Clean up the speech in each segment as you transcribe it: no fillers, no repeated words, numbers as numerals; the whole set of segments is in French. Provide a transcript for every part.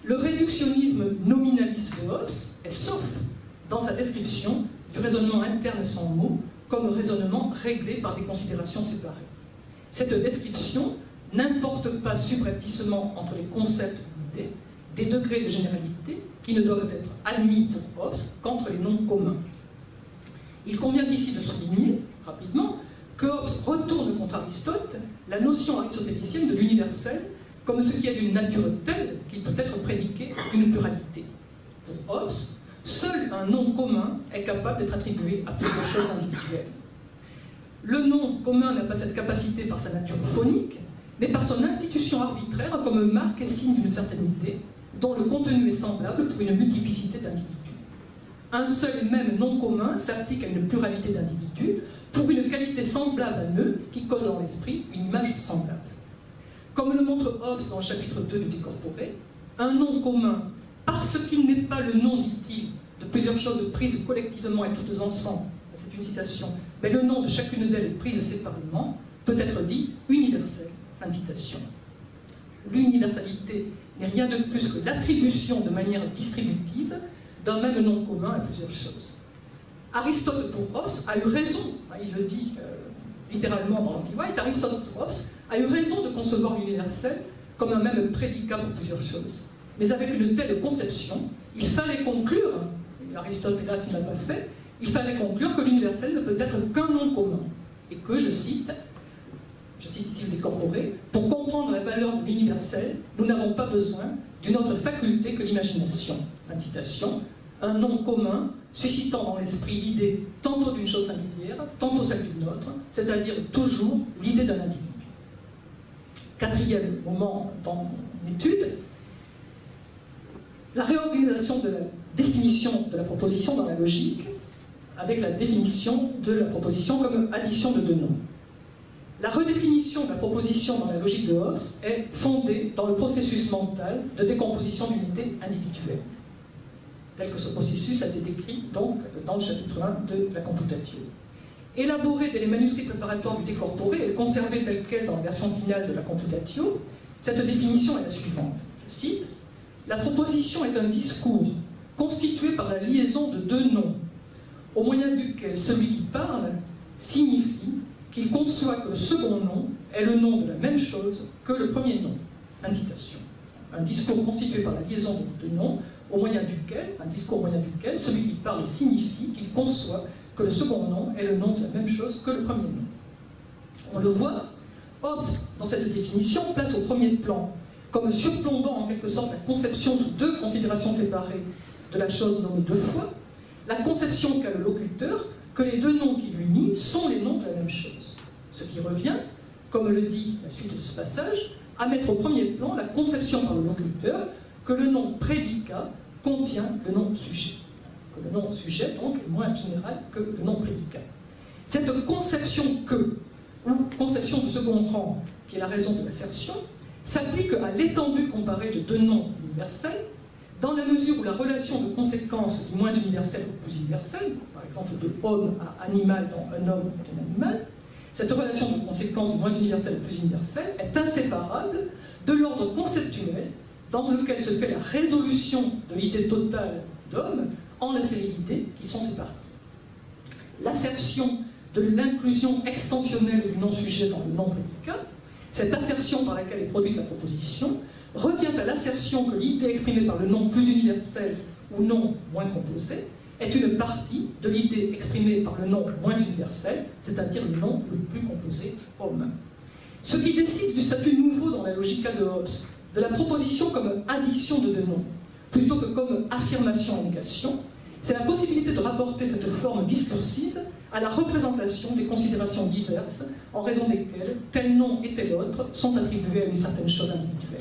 le réductionnisme nominaliste de Hobbes est sauf dans sa description du raisonnement interne sans mots comme raisonnement réglé par des considérations séparées. Cette description n'importe pas subrepticement entre les concepts d'idées des degrés de généralité qui ne doivent être admis pour Hobbes qu'entre les noms communs. Il convient ici de souligner, rapidement, que Hobbes retourne contre Aristote la notion aristotélicienne de l'universel comme ce qui est d'une nature telle qu'il peut être prédiqué d'une pluralité. Pour Hobbes, seul un nom commun est capable d'être attribué à plusieurs choses individuelles. Le nom commun n'a pas cette capacité par sa nature phonique, mais par son institution arbitraire comme marque et signe d'une certaine idée, dont le contenu est semblable pour une multiplicité d'individus. Un seul et même nom commun s'applique à une pluralité d'individus pour une qualité semblable à eux qui cause dans l'esprit une image semblable. Comme le montre Hobbes dans le chapitre 2 du Décorporé, un nom commun, parce qu'il n'est pas le nom, dit-il, de plusieurs choses prises collectivement et toutes ensemble, c'est une citation, mais le nom de chacune d'elles est prise séparément, peut être dit universel. Fin de citation. L'universalité n'est rien de plus que l'attribution de manière distributive d'un même nom commun à plusieurs choses. Aristote pour Hobbes a eu raison, il le dit littéralement dans l'Anti-White, Aristote pour Hobbes a eu raison de concevoir l'universel comme un même prédicat pour plusieurs choses. Mais avec une telle conception, il fallait conclure, et Aristote hélas ne l'a pas fait, il fallait conclure que l'universel ne peut être qu'un nom commun, et que, je cite ici le Décorporé, pour comprendre la valeur de l'universel, nous n'avons pas besoin d'une autre faculté que l'imagination. Fin de citation. Un nom commun suscitant dans l'esprit l'idée tantôt d'une chose singulière, tantôt celle d'une autre, c'est-à-dire toujours l'idée d'un individu. Quatrième moment dans mon étude, la réorganisation de la définition de la proposition dans la logique avec la définition de la proposition comme addition de deux noms. La redéfinition de la proposition dans la logique de Hobbes est fondée dans le processus mental de décomposition d'une idée individuelle, tel que ce processus a été décrit donc dans le chapitre 1 de la Computatio. Élaborée dès les manuscrits préparatoires du Décorporé et conservée telle qu'elle dans la version finale de la Computatio, cette définition est la suivante. Je cite, « La proposition est un discours constitué par la liaison de deux noms, au moyen duquel celui qui parle signifie qu'il conçoit que le second nom est le nom de la même chose que le premier nom. » Fin de citation. Un discours constitué par la liaison de deux noms, au moyen duquel celui qui parle signifie qu'il conçoit que le second nom est le nom de la même chose que le premier nom. On le voit, Hobbes, dans cette définition, place au premier plan, comme surplombant en quelque sorte la conception sous deux considérations séparées de la chose nommée deux fois, la conception qu'a le locuteur que les deux noms qui l'unissent sont les noms de la même chose. Ce qui revient, comme le dit la suite de ce passage, à mettre au premier plan la conception par le locuteur que le nom prédicat contient le nom sujet. Que le nom sujet, donc, est moins général que le nom prédicat. Cette conception que, ou conception de second rang, qui est la raison de l'assertion, s'applique à l'étendue comparée de deux noms universels, dans la mesure où la relation de conséquence du moins universel au plus universel, par exemple de homme à animal dans un homme est un animal, cette relation de conséquence du moins universel au plus universel est inséparable de l'ordre conceptuel dans lequel se fait la résolution de l'idée totale d'homme en la série d'idées qui sont ses parties. L'assertion de l'inclusion extensionnelle du non-sujet dans le non-prédicat, cette assertion par laquelle est produite la proposition, revient à l'assertion que l'idée exprimée par le nom plus universel ou nom moins composé est une partie de l'idée exprimée par le nom moins universel, c'est-à-dire le nom le plus composé, homme. Ce qui décide du statut nouveau dans la logica de Hobbes, de la proposition comme addition de deux noms, plutôt que comme affirmation et négation, c'est la possibilité de rapporter cette forme discursive à la représentation des considérations diverses en raison desquelles tel nom et tel autre sont attribués à une certaine chose individuelle.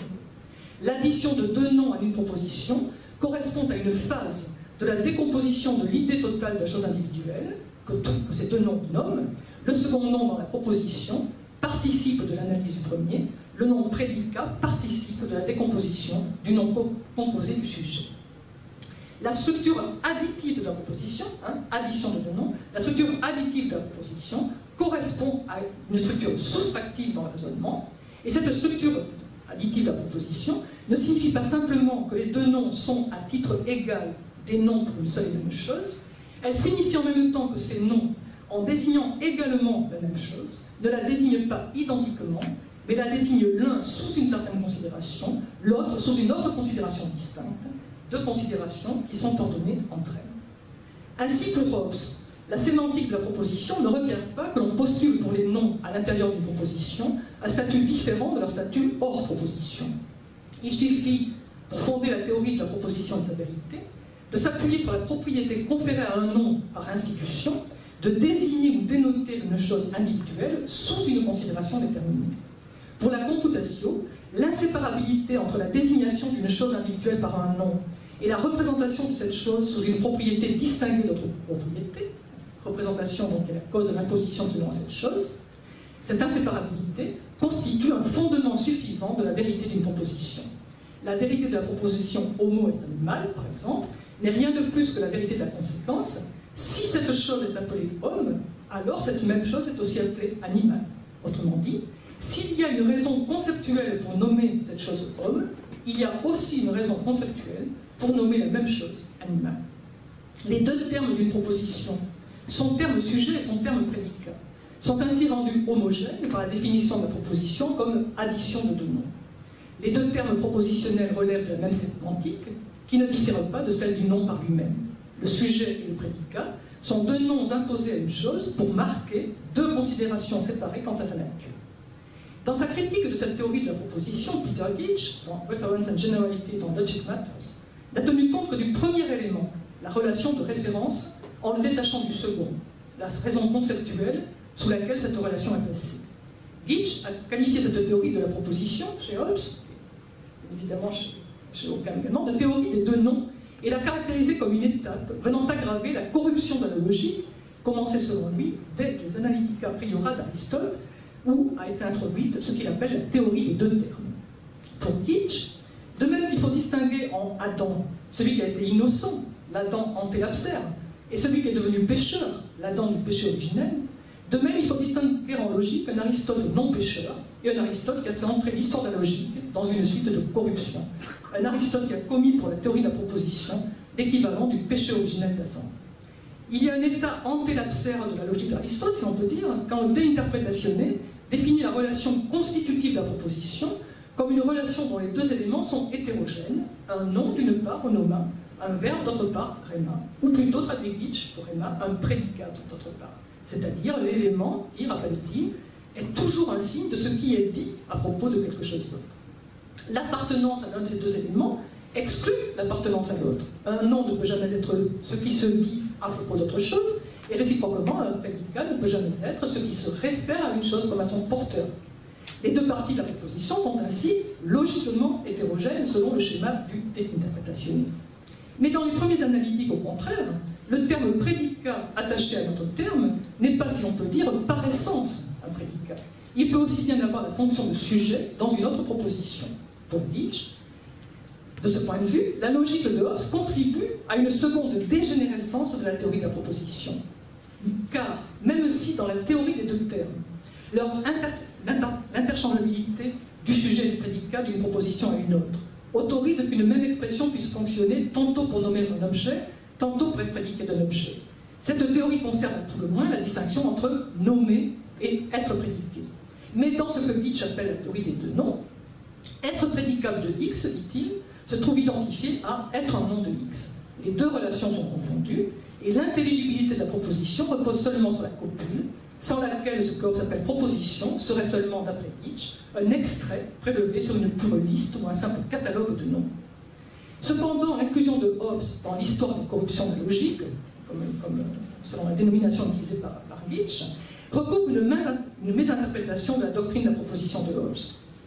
L'addition de deux noms à une proposition correspond à une phase de la décomposition de l'idée totale de la chose individuelle, que ces deux noms nomment. Le second nom dans la proposition participe de l'analyse du premier, le nom prédicat participe de la décomposition du nom composé du sujet. La structure additive de la proposition, addition de deux noms, la structure additive de la proposition correspond à une structure soustractive dans le raisonnement, et cette structure additif de la proposition ne signifie pas simplement que les deux noms sont à titre égal des noms pour une seule et même chose, elle signifie en même temps que ces noms, en désignant également la même chose, ne la désignent pas identiquement, mais la désignent l'un sous une certaine considération, l'autre sous une autre considération distincte, deux considérations qui sont ordonnées entre elles. Ainsi, pour Hobbes, la sémantique de la proposition ne requiert pas que l'on postule pour les noms à l'intérieur d'une proposition un statut différent de leur statut hors proposition. Il suffit, pour fonder la théorie de la proposition et de sa vérité, de s'appuyer sur la propriété conférée à un nom par institution, de désigner ou dénoter une chose individuelle sous une considération déterminée. Pour la computatio, l'inséparabilité entre la désignation d'une chose individuelle par un nom et la représentation de cette chose sous une propriété distinguée d'autres propriétés, représentation donc est la cause de l'imposition de ce nom à cette chose, cette inséparabilité constitue un fondement suffisant de la vérité d'une proposition. La vérité de la proposition homo est animal, par exemple, n'est rien de plus que la vérité de la conséquence. Si cette chose est appelée homme, alors cette même chose est aussi appelée animal. Autrement dit, s'il y a une raison conceptuelle pour nommer cette chose homme, il y a aussi une raison conceptuelle pour nommer la même chose animal. Les deux termes d'une proposition, son terme sujet et son terme prédicat, sont ainsi rendus homogènes par la définition de la proposition comme addition de deux noms. Les deux termes propositionnels relèvent de la même sémantique, qui ne diffèrent pas de celle du nom par lui-même. Le sujet et le prédicat sont deux noms imposés à une chose pour marquer deux considérations séparées quant à sa nature. Dans sa critique de cette théorie de la proposition, Peter Gitch, dans Reference and Generality dans Logic Matters, n'a tenu compte que du premier élément, la relation de référence, en le détachant du second, la raison conceptuelle sous laquelle cette relation est placée. Gitch a qualifié cette théorie de la proposition, chez Hobbes, évidemment chez Ockham également, de théorie des deux noms, et l'a caractérisée comme une étape venant aggraver la corruption de la logique, commencée selon lui dès les Analytica Priora d'Aristote, où a été introduite ce qu'il appelle la théorie des deux termes. Pour Gitch, de même qu'il faut distinguer en Adam celui qui a été innocent, l'Adam antelapsère, et celui qui est devenu pécheur, l'Adam du péché originel, de même il faut distinguer en logique un Aristote non pécheur et un Aristote qui a fait entrer l'histoire de la logique dans une suite de corruption. Un Aristote qui a commis pour la théorie de la proposition l'équivalent du péché originel d'Adam. Il y a un état antélapsaire de la logique d'Aristote, si on peut dire, quand le déinterprétationné définit la relation constitutive de la proposition comme une relation dont les deux éléments sont hétérogènes, un nom d'une part, onoma, un verbe d'autre part, rhéma, ou plutôt, traduit Gitch pour rhéma, un prédicat d'autre part. C'est-à-dire l'élément qui, rappelle-t-il, est toujours un signe de ce qui est dit à propos de quelque chose d'autre. L'appartenance à l'un de ces deux éléments exclut l'appartenance à l'autre. Un nom ne peut jamais être ce qui se dit à propos d'autre chose, et réciproquement, un prédicat ne peut jamais être ce qui se réfère à une chose comme à son porteur. Les deux parties de la proposition sont ainsi logiquement hétérogènes selon le schéma du déinterprétationné. Mais dans les premiers analytiques, au contraire, le terme prédicat attaché à notre terme n'est pas, si l'on peut dire, par essence un prédicat. Il peut aussi bien avoir la fonction de sujet dans une autre proposition. Pour Gitch, de ce point de vue, la logique de Hobbes contribue à une seconde dégénérescence de la théorie de la proposition. Car, même si dans la théorie des deux termes, l'interchangeabilité du sujet et du prédicat d'une proposition à une autre autorise qu'une même expression puisse fonctionner tantôt pour nommer un objet, tantôt pour être prédiqué d'un objet. Cette théorie conserve à tout le moins la distinction entre nommer et être prédiqué. Mais dans ce que Gitch appelle la théorie des deux noms, être prédicable de X, dit-il, se trouve identifié à être un nom de X. Les deux relations sont confondues, et l'intelligibilité de la proposition repose seulement sur la copule, sans laquelle ce que Hobbes appelle proposition serait seulement, d'après Gitch, un extrait prélevé sur une pure liste ou un simple catalogue de noms. Cependant, l'inclusion de Hobbes dans l'histoire de corruption de la logique, comme selon la dénomination utilisée par Gitch, recouvre une mésinterprétation de la doctrine de la proposition de Hobbes.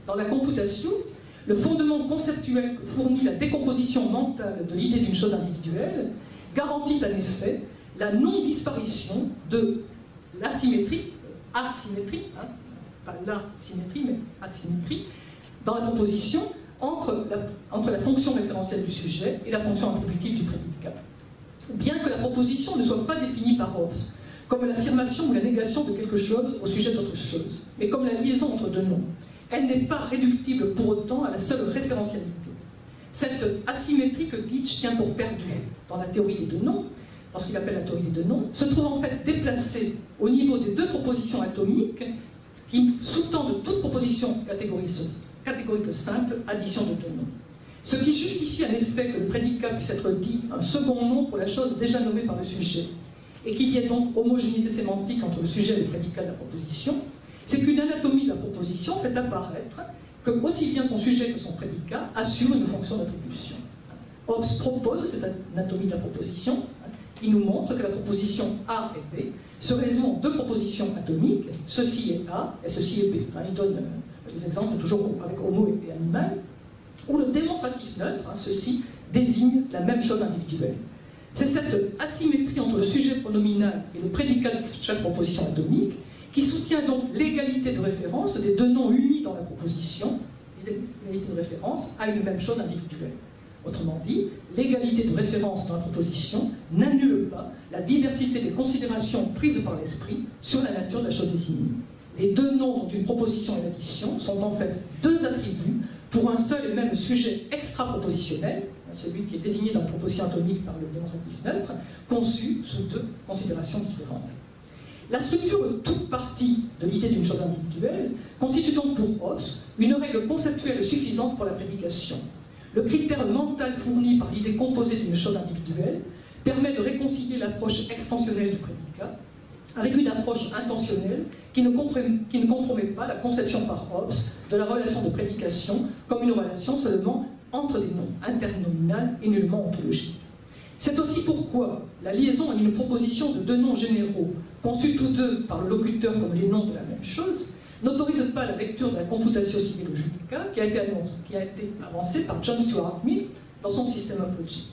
Dans la computatio, le fondement conceptuel que fournit la décomposition mentale de l'idée d'une chose individuelle garantit en effet la non-disparition de l'asymétrie, asymétrie, pas la symétrie, mais asymétrie, dans la proposition entre la fonction référentielle du sujet et la fonction attributive du prédicat. Bien que la proposition ne soit pas définie par Hobbes comme l'affirmation ou la négation de quelque chose au sujet d'autre chose, mais comme la liaison entre deux noms, elle n'est pas réductible pour autant à la seule référentialité. Cette asymétrie que Glitch tient pour perdue dans la théorie des deux noms, dans ce qu'il appelle la théorie des deux noms, se trouve en fait déplacée au niveau des deux propositions atomiques qui sous-tendent toute proposition catégorique simple, addition de deux noms. Ce qui justifie en effet que le prédicat puisse être dit un second nom pour la chose déjà nommée par le sujet, et qu'il y ait donc homogénéité sémantique entre le sujet et le prédicat de la proposition, c'est qu'une anatomie de la proposition fait apparaître que aussi bien son sujet que son prédicat assurent une fonction d'attribution. Hobbes propose cette anatomie de la proposition. Il nous montre que la proposition A et B se résout en deux propositions atomiques, ceci est A et ceci est B. Il donne des exemples toujours avec homo et animal, où le démonstratif neutre, ceci, désigne la même chose individuelle. C'est cette asymétrie entre le sujet pronominal et le prédicat de chaque proposition atomique qui soutient donc l'égalité de référence des deux noms unis dans la proposition, l'égalité de référence à une même chose individuelle. Autrement dit, l'égalité de référence dans la proposition n'annule pas la diversité des considérations prises par l'esprit sur la nature de la chose désignée. Les deux noms dont une proposition est l'addition sont en fait deux attributs pour un seul et même sujet extra-propositionnel, celui qui est désigné dans la proposition atomique par le démonstratif neutre, conçu sous deux considérations différentes. La structure de toute partie de l'idée d'une chose individuelle constitue donc pour Hobbes une règle conceptuelle suffisante pour la prédication. Le critère mental fourni par l'idée composée d'une chose individuelle permet de réconcilier l'approche extensionnelle du prédicat avec une approche intentionnelle qui ne compromet pas la conception par Hobbes de la relation de prédication comme une relation seulement entre des noms internominales et nullement ontologiques. C'est aussi pourquoi la liaison à une proposition de deux noms généraux, conçus tous deux par le locuteur comme les noms de la même chose, n'autorise pas la lecture de la computatio civile judica qui a été avancée par John Stuart Mill dans son System of Logic.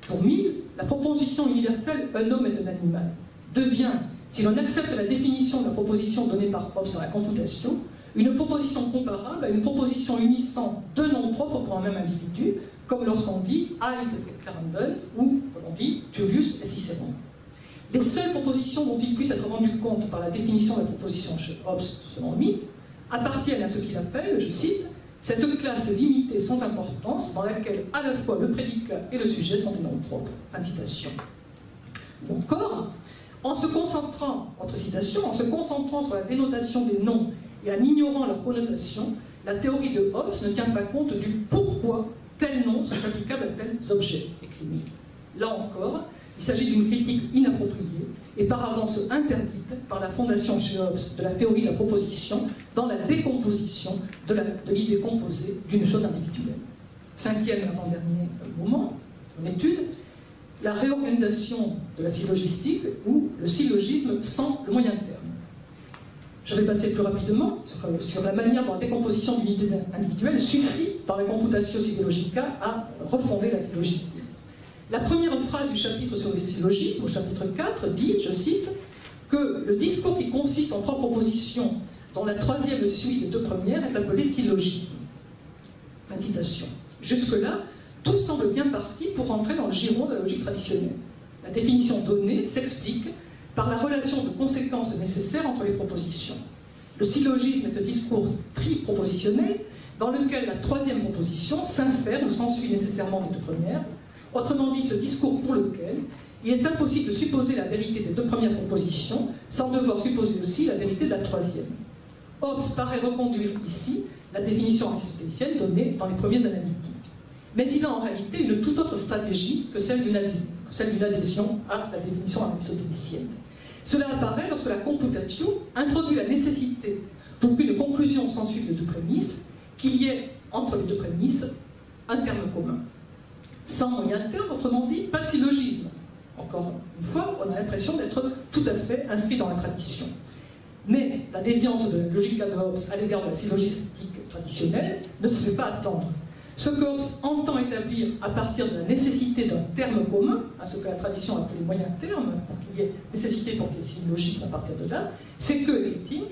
Pour Mill, la proposition universelle « un homme est un animal » devient, si l'on accepte la définition de la proposition donnée par Hobbes dans la computation, une proposition comparable à une proposition unissant deux noms propres pour un même individu, comme lorsqu'on dit « Hyde et Clarendon » ou on dit « Tullius et Cicéron ». Les seules propositions dont il puisse être rendu compte par la définition de la proposition chez Hobbes, selon lui, appartiennent à ce qu'il appelle, je cite, « cette classe limitée sans importance dans laquelle à la fois le prédicat et le sujet sont des noms propres ». Fin de citation. Encore, en se concentrant, entre citations, en se concentrant sur la dénotation des noms et en ignorant leur connotation, la théorie de Hobbes ne tient pas compte du pourquoi tels noms sont applicables à tels objets, écrit Mill. Là encore, il s'agit d'une critique inappropriée et par avance interdite par la fondation chez Hobbes de la théorie de la proposition dans la décomposition de l'idée composée d'une chose individuelle. Cinquième et avant-dernier moment, en étude, la réorganisation de la syllogistique ou le syllogisme sans le moyen terme. Je vais passer plus rapidement sur la manière dont la décomposition d'une idée individuelle suffit par la computatio logica à refonder la syllogistique. La première phrase du chapitre sur les syllogismes, au chapitre 4, dit, je cite, que le discours qui consiste en trois propositions, dont la troisième suit les deux premières, est appelé syllogisme. Fin de citation. Jusque-là, tout semble bien parti pour entrer dans le giron de la logique traditionnelle. La définition donnée s'explique par la relation de conséquences nécessaires entre les propositions. Le syllogisme est ce discours tripropositionnel dans lequel la troisième proposition s'infère ou s'ensuit nécessairement des deux premières. Autrement dit, ce discours pour lequel il est impossible de supposer la vérité des deux premières propositions sans devoir supposer aussi la vérité de la troisième. Hobbes paraît reconduire ici la définition aristotélicienne donnée dans les premiers analytiques. Mais il a en réalité une toute autre stratégie que celle d'une adhésion à la définition aristotélicienne. Cela apparaît lorsque la computatio introduit la nécessité, pour qu'une conclusion s'ensuive de deux prémisses, qu'il y ait entre les deux prémisses un terme commun. Sans moyen de terme, autrement dit, pas de syllogisme. Encore une fois, on a l'impression d'être tout à fait inscrit dans la tradition. Mais la déviance de la logica de Hobbes à l'égard de la syllogistique traditionnelle ne se fait pas attendre. Ce que Hobbes entend établir à partir de la nécessité d'un terme commun, à ce que la tradition appelle les moyens termes, pour qu'il y ait nécessité pour qu'il y ait syllogisme à partir de là, c'est que, écrit-il,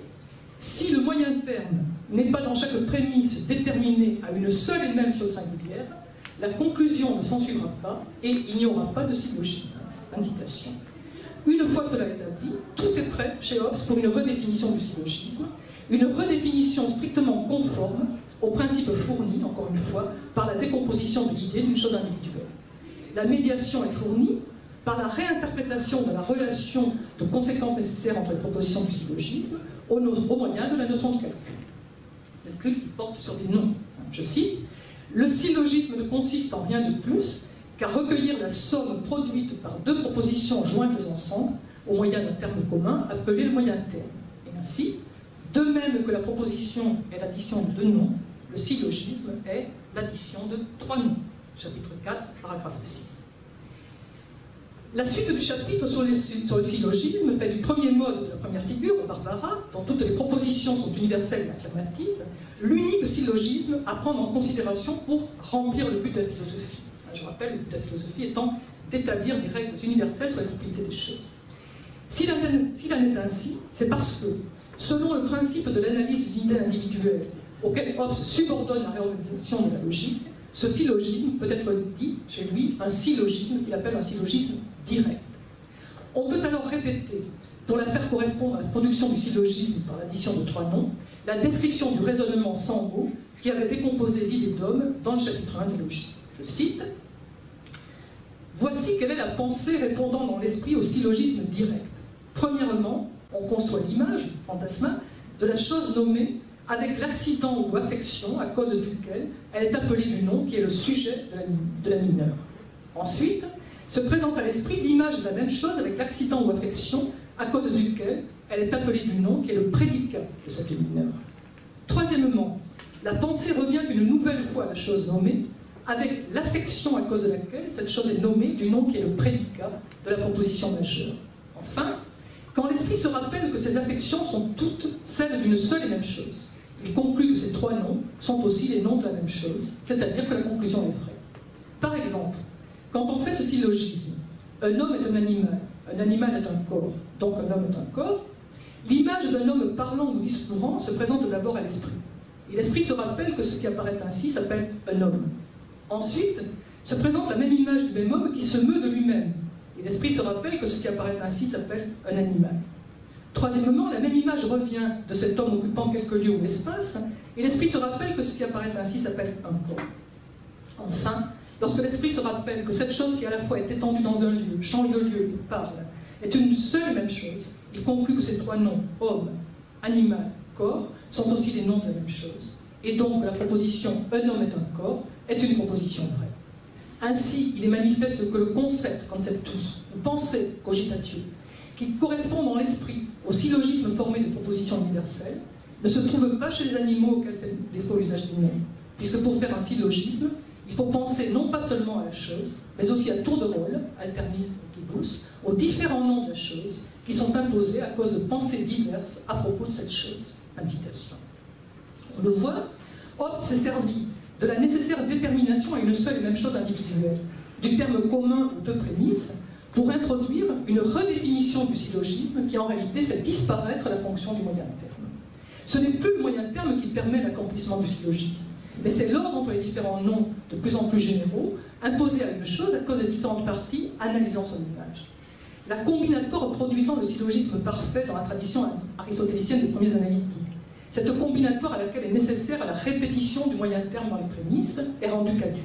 si le moyen terme n'est pas dans chaque prémisse déterminé à une seule et même chose singulière, la conclusion ne s'ensuivra pas et il n'y aura pas de syllogisme. Fin de citation. Une fois cela établi, tout est prêt chez Hobbes pour une redéfinition du syllogisme, une redéfinition strictement conforme aux principes fournis, encore une fois, par la décomposition de l'idée d'une chose individuelle. La médiation est fournie par la réinterprétation de la relation de conséquences nécessaires entre les propositions du syllogisme au moyen de la notion de calcul. Calcul qui porte sur des noms. Je cite, « Le syllogisme ne consiste en rien de plus qu'à recueillir la somme produite par deux propositions jointes ensemble au moyen d'un terme commun appelé le moyen terme. Et ainsi, de même que la proposition est l'addition de deux noms, le syllogisme est l'addition de trois noms. » Chapitre 4, paragraphe 6. La suite du chapitre sur le syllogisme fait du premier mode de la première figure, au Barbara, dont toutes les propositions sont universelles et affirmatives, l'unique syllogisme à prendre en considération pour remplir le but de la philosophie. Je rappelle, le but de la philosophie étant d'établir des règles universelles sur la propriété des choses. S'il en est ainsi, c'est parce que, selon le principe de l'analyse d'une idée individuelle, auquel Hobbes subordonne la réorganisation de la logique, ce syllogisme peut être dit, chez lui, un syllogisme qu'il appelle un syllogisme direct. On peut alors répéter, pour la faire correspondre à la production du syllogisme par l'addition de trois noms, la description du raisonnement sans mots qui avait décomposé l'idée d'homme dans le chapitre 1 des logiques. Je cite, « Voici quelle est la pensée répondant dans l'esprit au syllogisme direct. Premièrement, on conçoit l'image, fantasma, de la chose nommée avec l'accident ou affection à cause duquel elle est appelée du nom qui est le sujet de la mineure. Ensuite, se présente à l'esprit l'image de la même chose avec l'accident ou affection à cause duquel elle est appelée du nom qui est le prédicat de cette mineure. Troisièmement, la pensée revient une nouvelle fois à la chose nommée avec l'affection à cause de laquelle cette chose est nommée du nom qui est le prédicat de la proposition majeure. Enfin, quand l'esprit se rappelle que ces affections sont toutes celles d'une seule et même chose, il conclut que ces trois noms sont aussi les noms de la même chose, c'est-à-dire que la conclusion est vraie. Par exemple, quand on fait ce syllogisme, un homme est un animal est un corps, donc un homme est un corps, l'image d'un homme parlant ou discourant se présente d'abord à l'esprit. Et l'esprit se rappelle que ce qui apparaît ainsi s'appelle un homme. Ensuite, se présente la même image du même homme qui se meut de lui-même. Et l'esprit se rappelle que ce qui apparaît ainsi s'appelle un animal. Troisièmement, la même image revient de cet homme occupant quelque lieu ou l'espace, et l'esprit se rappelle que ce qui apparaît ainsi s'appelle un corps. Enfin, lorsque l'esprit se rappelle que cette chose qui à la fois est étendue dans un lieu, change de lieu et parle, est une seule et même chose, il conclut que ces trois noms, homme, animal, corps, sont aussi les noms de la même chose. Et donc la proposition « un homme est un corps » est une proposition vraie. Ainsi, il est manifeste que le concept conceptus, ou pensée cogitatio, qui correspond dans l'esprit au syllogisme formé de propositions universelles, ne se trouve pas chez les animaux auxquels fait défaut l'usage du nom, puisque pour faire un syllogisme, il faut penser non pas seulement à la chose, mais aussi à tour de rôle, alternisme qui pousse, aux différents noms de la chose qui sont imposés à cause de pensées diverses à propos de cette chose. Fin de citation. On le voit, Hobbes s'est servi de la nécessaire détermination à une seule et même chose individuelle, du terme commun ou de prémisse, pour introduire une redéfinition du syllogisme qui en réalité fait disparaître la fonction du moyen terme. Ce n'est plus le moyen terme qui permet l'accomplissement du syllogisme, mais c'est l'ordre entre les différents noms de plus en plus généraux imposés à une chose à cause des différentes parties analysant son image. La combinatoire produisant le syllogisme parfait dans la tradition aristotélicienne des premiers analytiques. Cette combinatoire à laquelle est nécessaire la répétition du moyen terme dans les prémices est rendue caduque.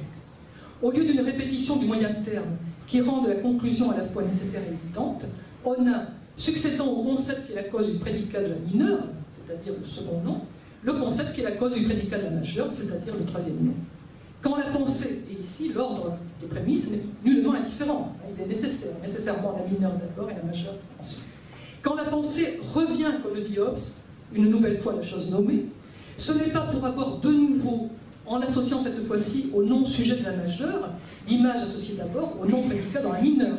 Au lieu d'une répétition du moyen terme qui rende la conclusion à la fois nécessaire et évidente, on a, succédant au concept qui est la cause du prédicat de la mineure, c'est-à-dire le second nom, le concept qui est la cause du prédicat de la majeure, c'est-à-dire le troisième nom. Quand la pensée, et ici l'ordre des prémices n'est nullement indifférent, il est nécessaire, nécessairement la mineure d'abord et la majeure ensuite. Quand la pensée revient, comme le dit Hobbes, une nouvelle fois la chose nommée, ce n'est pas pour avoir de nouveau, en l'associant cette fois-ci au nom sujet de la majeure, l'image associée d'abord au nom prédicat dans la mineure.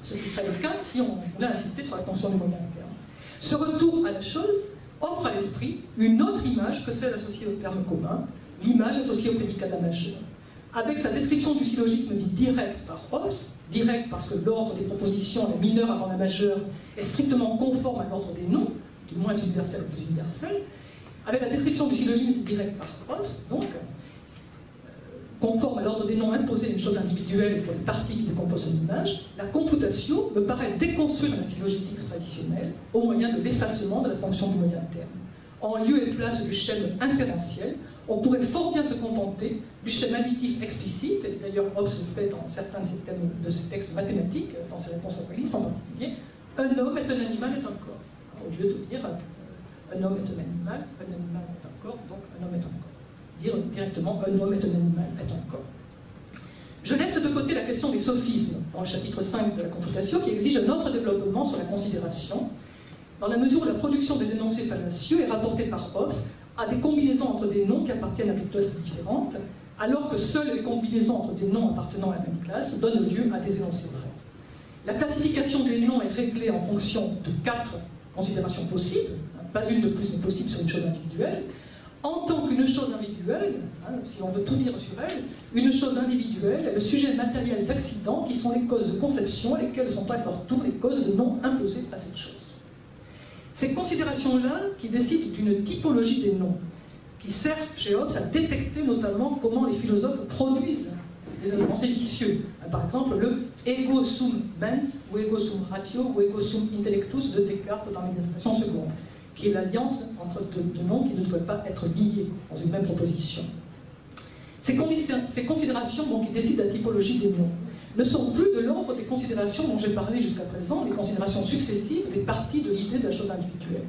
Ce qui serait le cas si on voulait insister sur la fonction du moyen terme. Ce retour à la chose offre à l'esprit une autre image que celle associée au terme commun, l'image associée au prédicat de la majeure. Avec sa description du syllogisme dit direct par Hobbes, direct parce que l'ordre des propositions, la mineure avant la majeure, est strictement conforme à l'ordre des noms, du moins universel ou plus universel, avec la description du syllogisme dit direct par Hobbes, donc, conforme à l'ordre des noms imposé une chose individuelle pour les parties qui décomposent une image, la computatio me paraît déconstruire la syllogistique traditionnelle au moyen de l'effacement de la fonction du moyen terme. En lieu et place du schème inférentiel, on pourrait fort bien se contenter du schème additif explicite, et d'ailleurs Hobbes le fait dans certains de ses textes mathématiques, dans ses réponses à Wallis en particulier, un homme est un animal est un corps. Au lieu de dire un homme est un animal est un corps, donc un homme est un corps. Dire directement un homme est un animal est un corps. Je laisse de côté la question des sophismes dans le chapitre 5 de la computation qui exige un autre développement sur la considération, dans la mesure où la production des énoncés fallacieux est rapportée par Hobbes à des combinaisons entre des noms qui appartiennent à des classes différentes, alors que seules les combinaisons entre des noms appartenant à la même classe donnent lieu à des énoncés vrais. La classification des noms est réglée en fonction de 4 considérations possibles, pas une de plus n'est possible sur une chose individuelle. En tant qu'une chose individuelle, si on veut tout dire sur elle, une chose individuelle est le sujet matériel d'accidents qui sont les causes de conception, lesquelles sont à leur tour les causes de noms imposés à cette chose. Ces considérations-là, qui décident d'une typologie des noms, qui sert chez Hobbes à détecter notamment comment les philosophes produisent des pensées vicieux. Par exemple, le ego sum mens, ou ego sum ratio, ou ego sum intellectus de Descartes dans l'identification seconde, qui est l'alliance entre deux noms qui ne doivent pas être liés dans une même proposition. Ces considérations qui décident de la typologie des noms ne sont plus de l'ordre des considérations dont j'ai parlé jusqu'à présent, les considérations successives des parties de l'idée de la chose individuelle.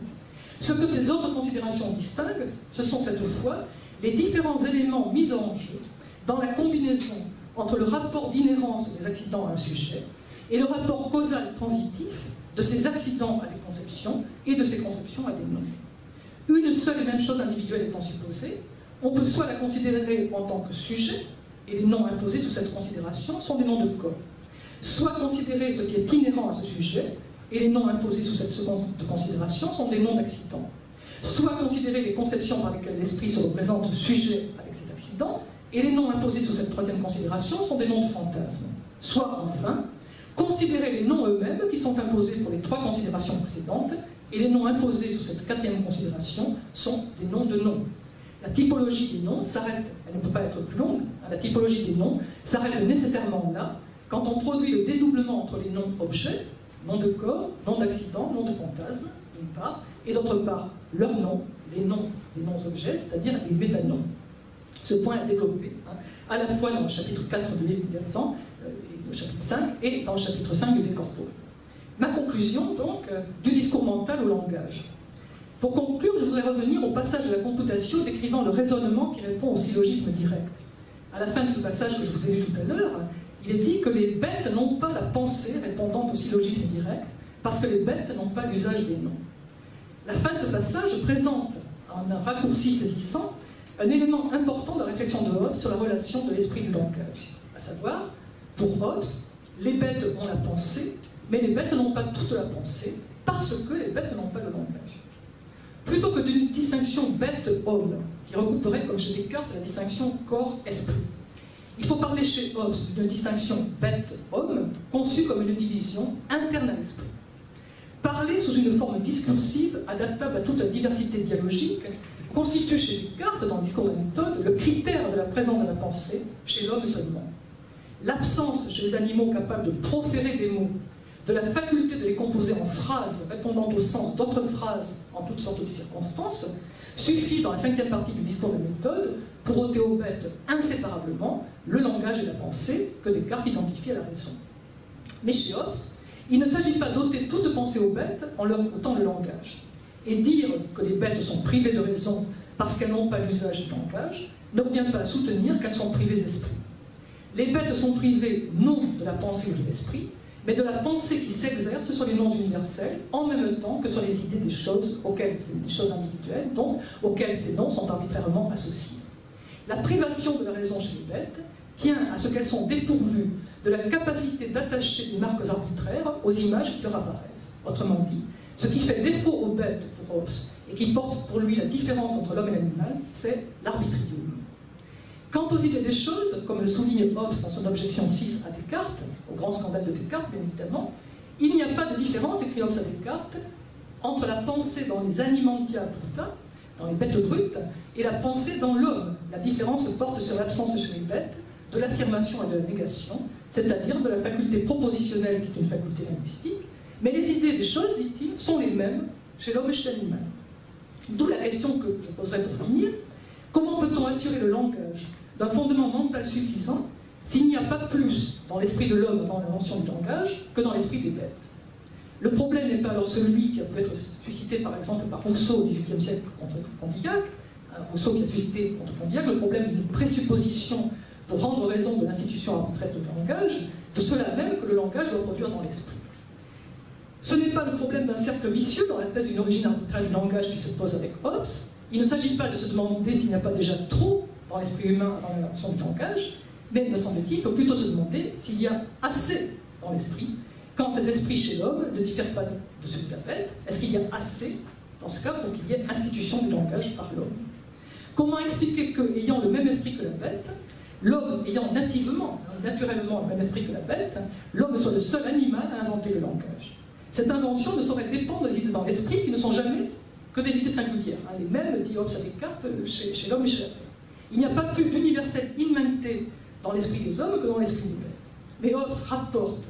Ce que ces autres considérations distinguent, ce sont cette fois les différents éléments mis en jeu dans la combinaison entre le rapport d'inhérence des accidents à un sujet et le rapport causal transitif de ces accidents à des conceptions et de ces conceptions à des noms. Une seule et même chose individuelle étant supposée, on peut soit la considérer en tant que sujet, et les noms imposés sous cette considération sont des noms de corps, soit considérer ce qui est inhérent à ce sujet, et les noms imposés sous cette seconde considération sont des noms d'accidents, soit considérer les conceptions par lesquelles l'esprit se représente sujet avec ses accidents, et les noms imposés sous cette troisième considération sont des noms de fantasmes, soit enfin considérer les noms eux-mêmes qui sont imposés pour les 3 considérations précédentes, et les noms imposés sous cette 4e considération sont des noms de noms. La typologie des noms s'arrête, elle ne peut pas être plus longue, la typologie des noms s'arrête nécessairement là, quand on produit le dédoublement entre les noms objets, noms de corps, noms d'accident, noms de fantasme, d'une part, et d'autre part, leurs noms, les noms des noms objets, c'est-à-dire les métanoms. Ce point est développé, à la fois dans le chapitre 4 de Léviathan, le chapitre 5, et dans le chapitre 5 du Décorporé. Ma conclusion, donc, du discours mental au langage. Pour conclure, je voudrais revenir au passage de la computation décrivant le raisonnement qui répond au syllogisme direct. À la fin de ce passage que je vous ai lu tout à l'heure, il est dit que les bêtes n'ont pas la pensée répondant au syllogisme direct, parce que les bêtes n'ont pas l'usage des noms. La fin de ce passage présente, en un raccourci saisissant, un élément important de la réflexion de Hobbes sur la relation de l'esprit du langage. À savoir, pour Hobbes, les bêtes ont la pensée, mais les bêtes n'ont pas toute la pensée, parce que les bêtes n'ont pas le langage. Plutôt que d'une distinction bête-homme, qui recouperait, comme chez Descartes, la distinction corps-esprit. Il faut parler chez Hobbes d'une distinction bête-homme, conçue comme une division interne à l'esprit. Parler sous une forme discursive, adaptable à toute la diversité dialogique, constitue chez Descartes, dans le discours de la méthode, le critère de la présence de la pensée, chez l'homme seulement. L'absence chez les animaux capables de proférer des mots, de la faculté de les composer en phrases répondant au sens d'autres phrases en toutes sortes de circonstances, suffit dans la 5e partie du discours de la méthode pour ôter aux bêtes inséparablement le langage et la pensée que Descartes identifie à la raison. Mais chez Hobbes, il ne s'agit pas d'ôter toute pensée aux bêtes en leur ôtant le langage. Et dire que les bêtes sont privées de raison parce qu'elles n'ont pas l'usage du langage ne revient pas à soutenir qu'elles sont privées d'esprit. Les bêtes sont privées non de la pensée ou de l'esprit, mais de la pensée qui s'exerce sur les noms universels, en même temps que sur les idées des choses, des choses individuelles, donc auxquelles ces noms sont arbitrairement associés. La privation de la raison chez les bêtes tient à ce qu'elles sont dépourvues de la capacité d'attacher des marques arbitraires aux images qui leur apparaissent. Autrement dit, ce qui fait défaut aux bêtes pour Hobbes, et qui porte pour lui la différence entre l'homme et l'animal, c'est l'arbitrium. Quant aux idées des choses, comme le souligne Hobbes dans son objection 6 à Descartes, au grand scandale de Descartes bien évidemment, il n'y a pas de différence, écrit Hobbes à Descartes, entre la pensée dans les animantia puta, dans les bêtes brutes, et la pensée dans l'homme. La différence porte sur l'absence chez les bêtes de l'affirmation et de la négation, c'est-à-dire de la faculté propositionnelle qui est une faculté linguistique, mais les idées des choses, dit-il, sont les mêmes chez l'homme et chez l'animal. D'où la question que je poserai pour finir: comment peut-on assurer le langage d'un fondement mental suffisant s'il n'y a pas plus dans l'esprit de l'homme avant l'invention du langage que dans l'esprit des bêtes? Le problème n'est pas alors celui qui a pu être suscité par exemple par Rousseau au XVIIIe siècle contre Condillac, Rousseau qui a suscité contre Condillac le problème d'une présupposition pour rendre raison de l'institution arbitraire du langage, de cela même que le langage doit produire dans l'esprit. Ce n'est pas le problème d'un cercle vicieux dans la thèse d'une origine arbitraire du langage qui se pose avec Hobbes. Il ne s'agit pas de se demander s'il n'y a pas déjà trop dans l'esprit humain avant l'invention du langage, mais, me semble-t-il, il faut plutôt se demander s'il y a assez dans l'esprit, quand cet esprit chez l'homme ne diffère pas de celui de la bête. Est-ce qu'il y a assez, dans ce cas, pour qu'il y ait institution du langage par l'homme? Comment expliquer que, ayant le même esprit que la bête, l'homme ayant nativement, naturellement le même esprit que la bête, l'homme soit le seul animal à inventer le langage? Cette invention ne saurait dépendre des idées dans l'esprit qui ne sont jamais que des idées singulières. Les mêmes, dit Hobbes à Descartes, chez l'homme et chez la bête. Il n'y a pas plus d'universel in mente dans l'esprit des hommes que dans l'esprit des bêtes. Mais Hobbes rapporte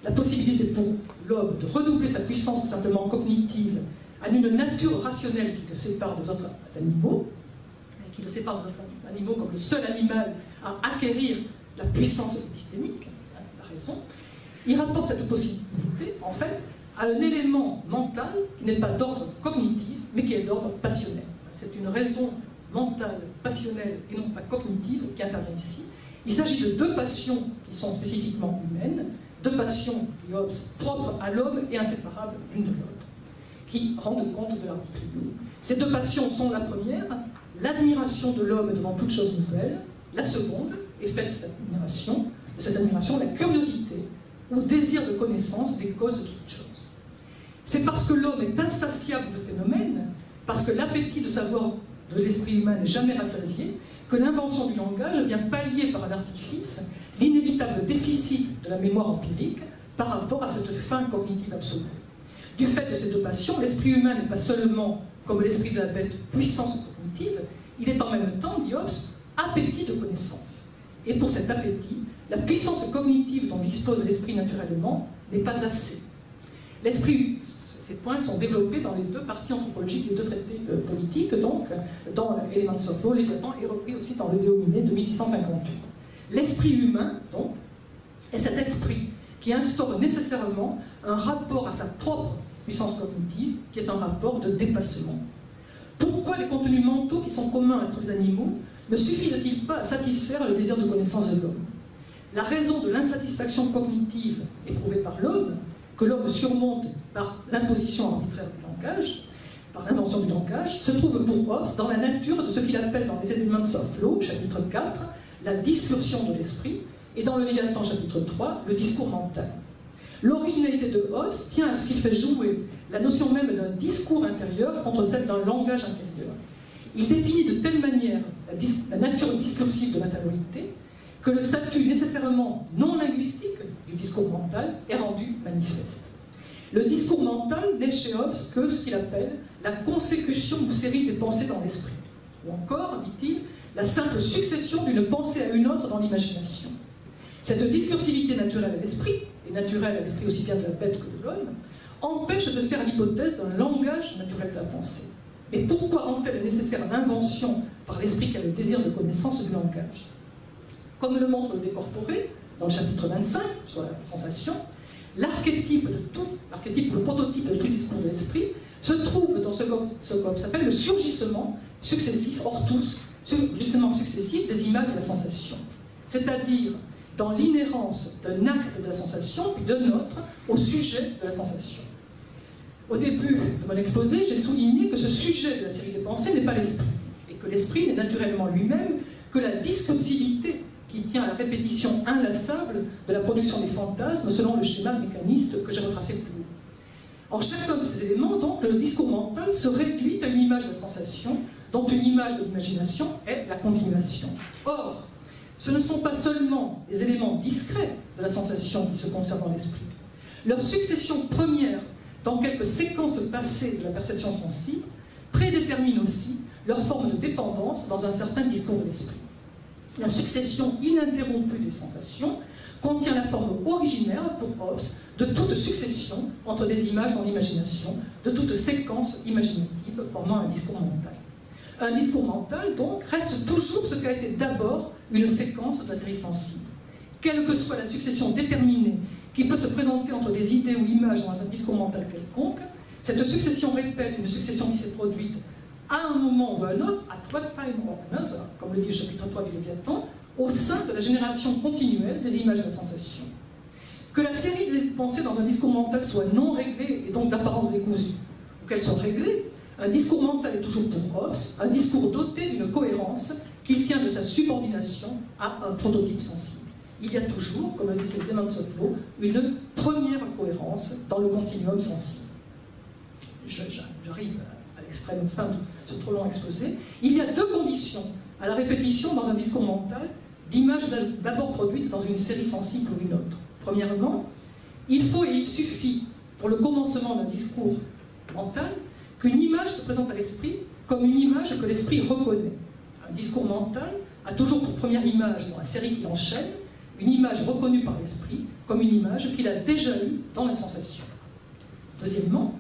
la possibilité pour l'homme de redoubler sa puissance simplement cognitive à une nature rationnelle qui le sépare des autres animaux, et qui le sépare des autres animaux comme le seul animal à acquérir la puissance épistémique, la raison. Il rapporte cette possibilité, en fait, à un élément mental qui n'est pas d'ordre cognitif, mais qui est d'ordre passionnel. C'est une raison mentale, passionnelle et non pas cognitive qui intervient ici. Il s'agit de deux passions qui sont spécifiquement humaines, deux passions, dit Hobbes, propres à l'homme et inséparables l'une de l'autre, qui rendent compte de l'arbitraire. Ces deux passions sont la première, l'admiration de l'homme devant toute chose nouvelle, la seconde, et faite de cette admiration, la curiosité ou désir de connaissance des causes de toute chose. C'est parce que l'homme est insatiable de phénomènes, parce que l'appétit de savoir de l'esprit humain n'est jamais rassasié, que l'invention du langage vient pallier par un artifice l'inévitable déficit de la mémoire empirique par rapport à cette fin cognitive absolue. Du fait de ces deux passions, l'esprit humain n'est pas seulement, comme l'esprit de la bête, puissance cognitive, il est en même temps, dit Hobbes, appétit de connaissance. Et pour cet appétit, la puissance cognitive dont dispose l'esprit naturellement n'est pas assez. L'esprit, ces points sont développés dans les deux parties anthropologiques des deux traités politiques, donc dans Elements of Law, Léviathan, et repris aussi dans le De Homine de 1658. L'esprit humain, donc, est cet esprit qui instaure nécessairement un rapport à sa propre puissance cognitive, qui est un rapport de dépassement. Pourquoi les contenus mentaux qui sont communs à tous les animaux ne suffisent-ils pas à satisfaire le désir de connaissance de l'homme? La raison de l'insatisfaction cognitive éprouvée par l'homme, que l'homme surmonte par l'imposition arbitraire du langage, par l'invention du langage, se trouve pour Hobbes dans la nature de ce qu'il appelle dans les Elements of Law, chapitre 4, la discursion de l'esprit, et dans le Léviathan, chapitre 3, le discours mental. L'originalité de Hobbes tient à ce qu'il fait jouer la notion même d'un discours intérieur contre celle d'un langage intérieur. Il définit de telle manière la nature discursive de l'intériorité que le statut nécessairement non linguistique du discours mental est rendu manifeste. Le discours mental n'est chez Hobbes que ce qu'il appelle la consécution d'une série des pensées dans l'esprit, ou encore, dit-il, la simple succession d'une pensée à une autre dans l'imagination. Cette discursivité naturelle à l'esprit, et naturelle à l'esprit aussi bien de la bête que de l'homme, empêche de faire l'hypothèse d'un langage naturel de la pensée. Mais pourquoi rend-elle nécessaire l'invention par l'esprit qui a le désir de connaissance du langage? Comme le montre le décorporé, dans le chapitre 25, sur la sensation, l'archétype de tout, l'archétype ou le prototype de tout discours de l'esprit, se trouve dans ce qu'on s'appelle le surgissement successif, ortus, surgissement successif des images de la sensation. C'est-à-dire dans l'inhérence d'un acte de la sensation, puis d'un autre, au sujet de la sensation. Au début de mon exposé, j'ai souligné que ce sujet de la série des pensées n'est pas l'esprit, et que l'esprit n'est naturellement lui-même que la discursivité qui tient à la répétition inlassable de la production des fantasmes selon le schéma mécaniste que j'ai retracé plus haut. En chacun de ces éléments, donc, le discours mental se réduit à une image de la sensation, dont une image de l'imagination est la continuation. Or, ce ne sont pas seulement les éléments discrets de la sensation qui se conservent dans l'esprit. Leur succession première dans quelques séquences passées de la perception sensible prédétermine aussi leur forme de dépendance dans un certain discours de l'esprit. La succession ininterrompue des sensations contient la forme originaire, pour Hobbes, de toute succession entre des images dans l'imagination, de toute séquence imaginative formant un discours mental. Un discours mental, donc, reste toujours ce qu'a été d'abord une séquence de la série sensible. Quelle que soit la succession déterminée qui peut se présenter entre des idées ou images dans un discours mental quelconque, cette succession répète une succession qui s'est produite à un moment ou à un autre, at what time or another, comme le dit le chapitre 3 du Léviathan, au sein de la génération continuelle des images et des sensations. Que la série des pensées dans un discours mental soit non réglée et donc d'apparence décousue, ou qu'elle soit réglée, un discours mental est toujours pour Hobbes un discours doté d'une cohérence qui tient de sa subordination à un prototype sensible. Il y a toujours, comme le dit cette Demons of Law, une première cohérence dans le continuum sensible. J'arrive à l'extrême fin de ce trop long exposé. Il y a deux conditions à la répétition dans un discours mental d'images d'abord produites dans une série sensible ou une autre. Premièrement, il faut et il suffit, pour le commencement d'un discours mental, qu'une image se présente à l'esprit comme une image que l'esprit reconnaît. Un discours mental a toujours pour première image dans la série qui enchaîne une image reconnue par l'esprit comme une image qu'il a déjà eue dans la sensation. Deuxièmement,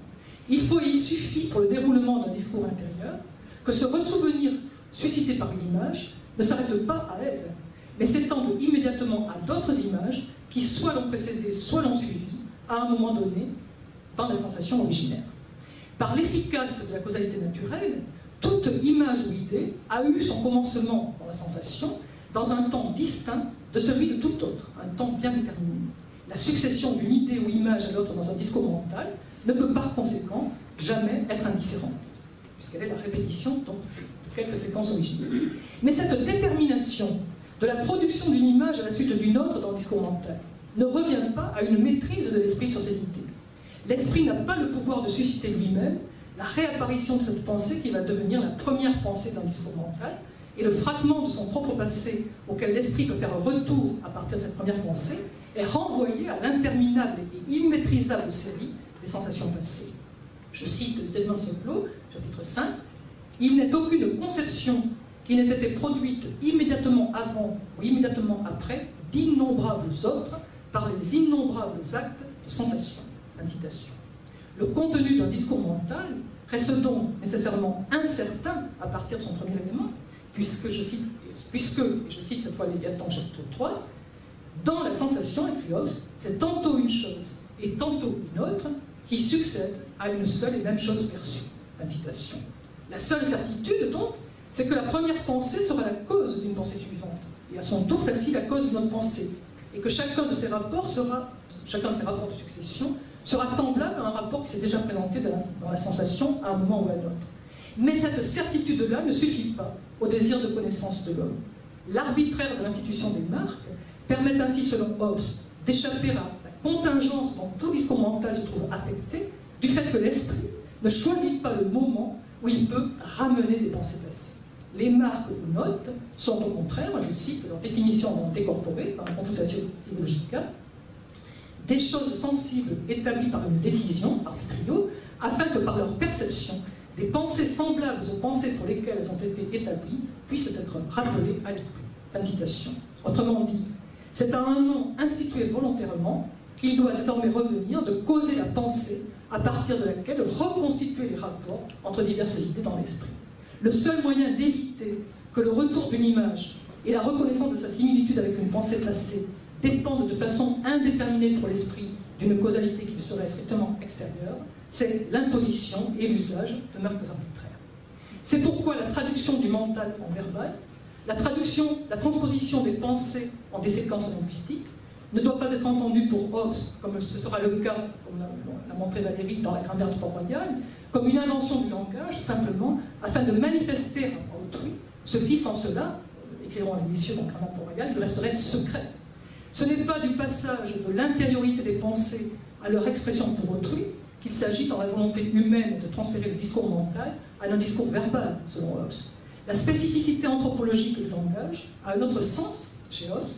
il faut et il suffit pour le déroulement d'un discours intérieur que ce ressouvenir suscité par une image ne s'arrête pas à elle, mais s'étende immédiatement à d'autres images qui soit l'ont précédé, soit l'ont suivi à un moment donné dans la sensation originaire. Par l'efficace de la causalité naturelle, toute image ou idée a eu son commencement dans la sensation dans un temps distinct de celui de tout autre, un temps bien déterminé. La succession d'une idée ou image à l'autre dans un discours mental ne peut par conséquent jamais être indifférente, puisqu'elle est la répétition donc, de quelques séquences originales. Mais cette détermination de la production d'une image à la suite d'une autre dans le discours mental ne revient pas à une maîtrise de l'esprit sur ses idées. L'esprit n'a pas le pouvoir de susciter lui-même la réapparition de cette pensée qui va devenir la première pensée d'un discours mental, et le fragment de son propre passé auquel l'esprit peut faire un retour à partir de cette première pensée est renvoyé à l'interminable et immaîtrisable série des sensations passées. Je cite Demons of Law, chapitre 5, « Il n'est aucune conception qui n'ait été produite immédiatement avant ou immédiatement après d'innombrables autres par les innombrables actes de sensation. » Fin de citation. Le contenu d'un discours mental reste donc nécessairement incertain à partir de son premier élément, puisque, je cite cette fois Léviathan chapitre 3, dans la sensation, écrit Hobbes, c'est tantôt une chose et tantôt une autre qui succèdent à une seule et même chose perçue. Fin de citation. La seule certitude, donc, c'est que la première pensée sera la cause d'une pensée suivante, et à son tour, celle-ci la cause d'une autre pensée, et que chacun de ces rapports de succession sera semblable à un rapport qui s'est déjà présenté dans la sensation à un moment ou à un autre. Mais cette certitude-là ne suffit pas au désir de connaissance de l'homme. L'arbitraire de l'institution des marques permet ainsi, selon Hobbes, d'échapper à la contingence dont tout discours mental se trouve affecté, du fait que l'esprit ne choisit pas le moment où il peut ramener des pensées passées. Les marques ou notes sont au contraire, je cite leur définition dans Décorporé, dans la Confutatio Logica, des choses sensibles établies par une décision, arbitrio, afin que par leur perception, des pensées semblables aux pensées pour lesquelles elles ont été établies puissent être rappelées à l'esprit. Fin de citation. Autrement dit, c'est à un nom institué volontairement qu'il doit désormais revenir de causer la pensée à partir de laquelle reconstituer les rapports entre diverses idées dans l'esprit. Le seul moyen d'éviter que le retour d'une image et la reconnaissance de sa similitude avec une pensée passée dépendent de façon indéterminée pour l'esprit d'une causalité qui lui serait strictement extérieure, c'est l'imposition et l'usage de marques arbitraires. C'est pourquoi la traduction du mental en verbal, la transposition des pensées en des séquences linguistiques, ne doit pas être entendue pour Hobbes, comme ce sera le cas, comme l'a montré Valérie dans la grammaire du Port-Royal, comme une invention du langage, simplement, afin de manifester à autrui ce qui, sans cela, écriront les messieurs dans la grammaire Port-Royal, lui resterait secret. Ce n'est pas du passage de l'intériorité des pensées à leur expression pour autrui qu'il s'agit dans la volonté humaine de transférer le discours mental à un discours verbal, selon Hobbes. La spécificité anthropologique du langage a un autre sens chez Hobbes,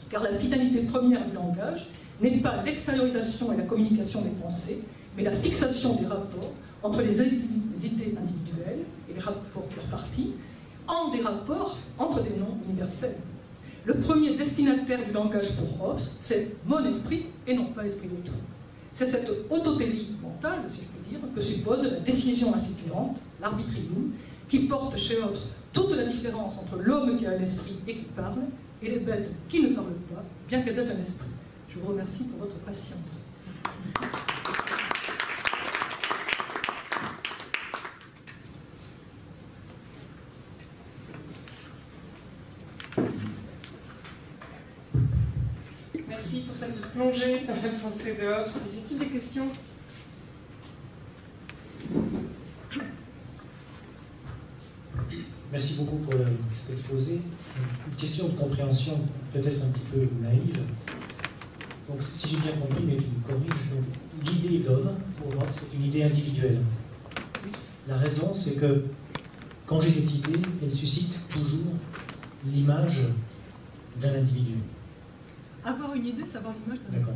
car la finalité première du langage n'est pas l'extériorisation et la communication des pensées, mais la fixation des rapports entre les idées individuelles et les rapports partie en des rapports entre des noms universels. Le premier destinataire du langage pour Hobbes, c'est mon esprit et non pas l'esprit d'autrui. C'est cette autotélie mentale, si je peux dire, que suppose la décision instituante, l'arbitrium, qui porte chez Hobbes toute la différence entre l'homme qui a un esprit et qui parle, et les bêtes qui ne parlent pas, bien qu'elles aient un esprit. Je vous remercie pour votre patience. Merci pour cette plongée dans la pensée de Hobbes. Y a-t-il des questions? Merci beaucoup pour cet exposé. Une question de compréhension peut-être un petit peu naïve. Donc, si j'ai bien compris, mais tu me corriges, l'idée d'homme, pour moi, c'est une idée individuelle. La raison, c'est que quand j'ai cette idée, elle suscite toujours l'image d'un individu. Avoir une idée, c'est avoir l'image d'un D'accord.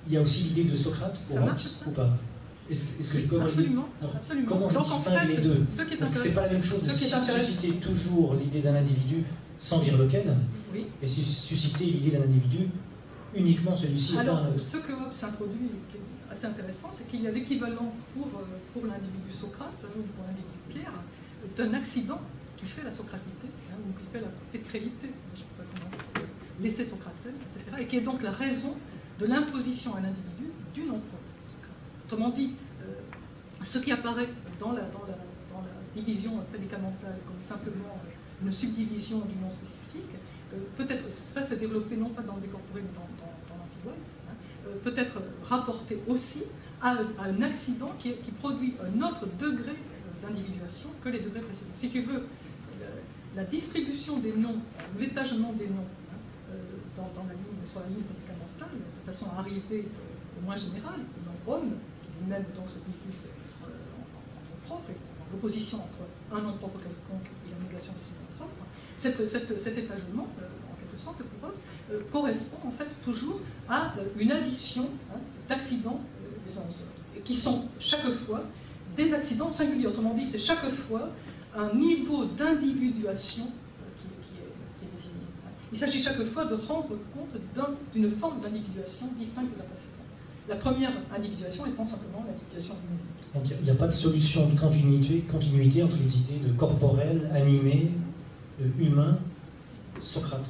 Il y a aussi l'idée de Socrate pour Hobbes, ou pas? Est-ce que je peux avoir l'idée? Absolument, absolument. Comment je distingue les deux? Parce que c'est pas la même chose de susciter toujours l'idée d'un individu sans dire lequel, oui. Et susciter l'idée d'un individu uniquement celui-ci. Alors, ce que Hobbes introduit, qui est assez intéressant, c'est qu'il y a l'équivalent pour l'individu Socrate, ou pour l'individu Pierre, d'un accident qui fait la socratité, ou qui fait la pétréité, je ne sais pas comment, l'essai socratel, etc., et qui est donc la raison de l'imposition à un individu du nom propre. Autrement dit, ce qui apparaît dans la division prédicamentale comme simplement une subdivision du nom spécifique, peut-être, ça s'est développé non pas dans le décorporé, mais dans l'Antigonie, peut être rapporté aussi à un accident qui produit un autre degré d'individuation que les degrés précédents. Si tu veux, la distribution des noms, l'étagement des noms sur la ligne prédicamentale, de façon à arriver au moins général, dans Rome, qui lui-même donc se divise en nom propre, et en l'opposition entre un nom propre quelconque et la négation de son nom propre, cet étagement, en quelque sorte, pour Hobbes, correspond en fait toujours à une addition d'accidents les uns aux autres, et qui sont chaque fois des accidents singuliers. Autrement dit, c'est chaque fois un niveau d'individuation qui est désigné. Il s'agit chaque fois de rendre compte d'une forme d'individuation distincte de la précédente. La première individuation étant simplement l'individuation numérique. Donc il n'y a pas de solution de continuité entre les idées de corporel, animé, humain, Socrate.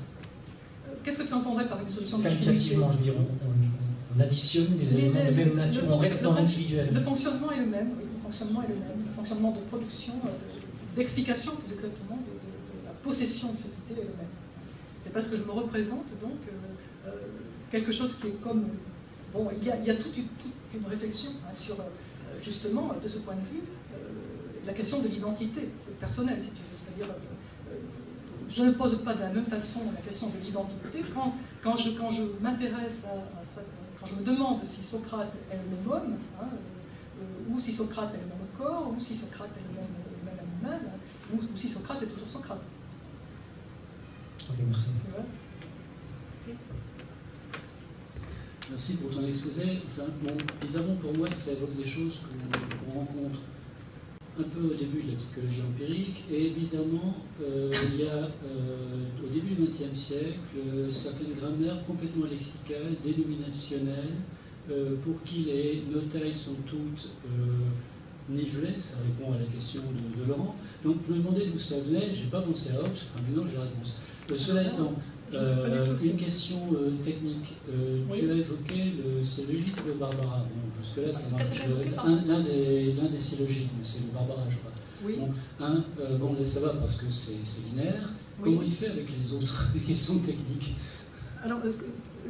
Qu'est-ce que tu entendrais par une solution de qualitativement, je veux dire, on additionne des éléments de même nature, on reste dans l'individuel. Le fonctionnement est le même, oui, le fonctionnement est le même. Le fonctionnement de production, d'explication, plus exactement, de la possession de cette idée est le même. C'est parce que je me représente donc quelque chose qui est comme... Bon, il y a toute une réflexion sur, justement, de ce point de vue, la question de l'identité. C'est personnel, si tu veux. C'est-à-dire, je ne pose pas de la même façon la question de l'identité quand je m'intéresse à ça, quand je me demande si Socrate est le même homme, ou si Socrate est le même corps, ou si Socrate est le même animal, ou si Socrate est toujours Socrate. Ok, merci. Merci pour ton exposé. Enfin, bon, bizarrement pour moi, ça évoque des choses qu'on rencontre un peu au début de la psychologie empirique, et bizarrement, il y a au début du XXe siècle certaines grammaires complètement lexicales, dénominationnelles, pour qui les notailles sont toutes nivelées. Ça répond à la question de Laurent. Donc je me demandais d'où ça venait, j'ai pas pensé à Hobbes, enfin maintenant j'ai la réponse. Cela étant, une question technique. Oui. Tu as évoqué le syllogisme de Barbara. Bon, jusque-là, ça marche. L'un des syllogismes, c'est le Barbara, je crois. Oui. Bon, là, ça va parce que c'est linéaire. Oui. Comment il fait avec les autres questions techniques? Alors,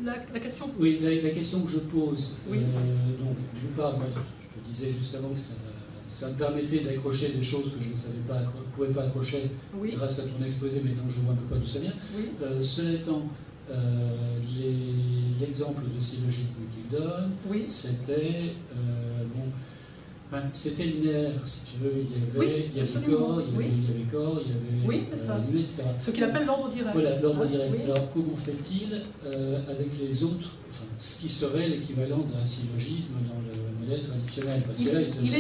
la question... Oui, la question que je pose. Oui. Donc, d'une part, moi, je te disais juste avant que ça me permettait d'accrocher des choses que je ne pouvais pas accrocher, oui, grâce à ton exposé, mais dont je vois un peu pas d'où ça vient. Oui. Cela étant, l'exemple de syllogisme qu'il donne, oui, c'était c'était linéaire, si tu veux. Il y avait corps, il y avait animé, etc. Ce qu'il appelle l'ordre direct. Voilà, l'ordre direct. Oui. Alors, comment fait-il avec les autres, enfin, ce qui serait l'équivalent d'un syllogisme dans le modèle traditionnel? Parce que là, il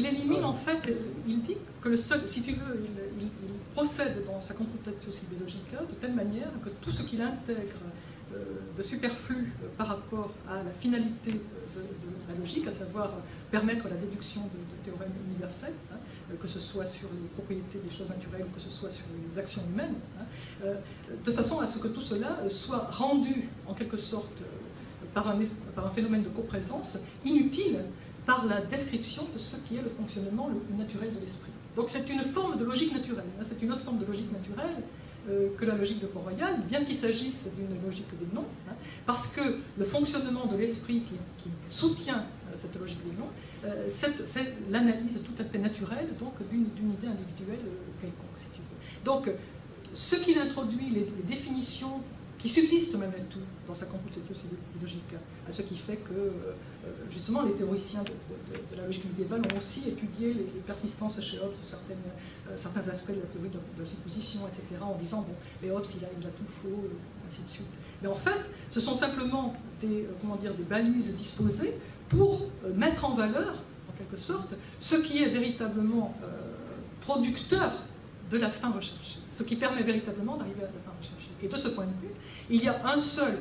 élimine en fait, il dit que le seul, si tu veux, il procède dans sa computatio sibilogica de telle manière que tout ce qu'il intègre de superflu par rapport à la finalité de la logique, à savoir permettre la déduction de théorèmes universels, hein, que ce soit sur les propriétés des choses naturelles ou que ce soit sur les actions humaines, hein, de façon à ce que tout cela soit rendu en quelque sorte par un phénomène de coprésence inutile par la description de ce qui est le fonctionnement le naturel de l'esprit. Donc c'est une forme de logique naturelle, hein, c'est une autre forme de logique naturelle que la logique de Port-Royal, bien qu'il s'agisse d'une logique des noms, hein, parce que le fonctionnement de l'esprit qui soutient cette logique des noms, c'est l'analyse tout à fait naturelle d'une idée individuelle quelconque, si tu veux. Donc, ce qu'il introduit, les définitions qui subsistent malgré tout dans sa computatio sibilogica, à ce qui fait que, justement, les théoriciens de la logique médiévale ont aussi étudié les persistances chez Hobbes de certains aspects de la théorie de la supposition, etc., en disant, bon, mais Hobbes, il a tout faux, ainsi de suite. Mais en fait, ce sont simplement des balises disposées pour mettre en valeur, en quelque sorte, ce qui est véritablement producteur de la fin recherchée, ce qui permet véritablement d'arriver à la fin recherchée. Et de ce point de vue, il y a un seul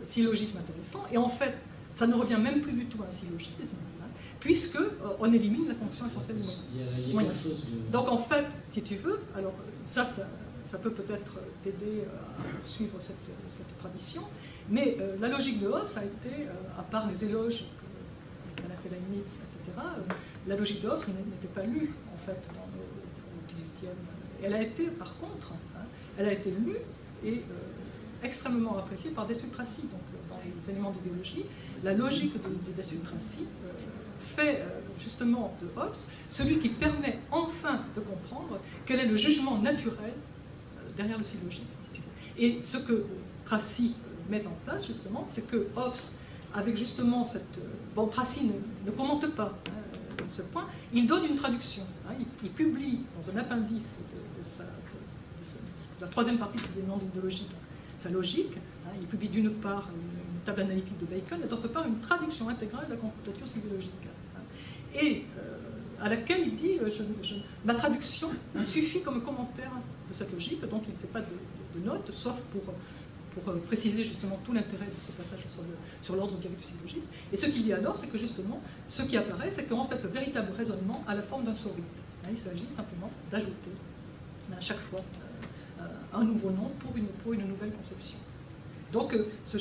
syllogisme intéressant, et en fait, ça ne revient même plus du tout à un syllogisme, hein, puisqu'on élimine la fonction essentielle du moyen. Il y a quelque chose de... Donc en fait, si tu veux, alors ça peut peut-être t'aider à suivre cette tradition, mais la logique de Hobbes a été, à part les éloges qu'elle a fait Leibniz, etc., la logique de Hobbes n'était pas lue, en fait, dans le XVIIIe. Elle a été, par contre, hein, elle a été lue et extrêmement appréciée par Destutt Tracy. Donc, dans les éléments d'idéologie, la logique de Destutt Tracy fait justement de Hobbes celui qui permet enfin de comprendre quel est le jugement naturel derrière le syllogisme. Et ce que Tracy met en place, justement, c'est que Hobbes, avec justement cette... Bon, Tracy ne commente pas hein, ce point, il donne une traduction. Hein, il publie dans un appendice de la troisième partie de ses éléments d'idéologie, sa logique. Hein, il publie d'une part une table analytique de Bacon et d'autre part une traduction intégrale de la computatio sibilogica. Hein, et à laquelle il dit ma traduction suffit comme commentaire de cette logique, donc il ne fait pas de notes, sauf pour préciser justement tout l'intérêt de ce passage sur l'ordre direct du syllogisme. Et ce qu'il dit alors, c'est que justement, ce qui apparaît, c'est qu'en fait, le véritable raisonnement a la forme d'un sourite. Il s'agit simplement d'ajouter à chaque fois un nouveau nom pour une nouvelle conception. Donc, ce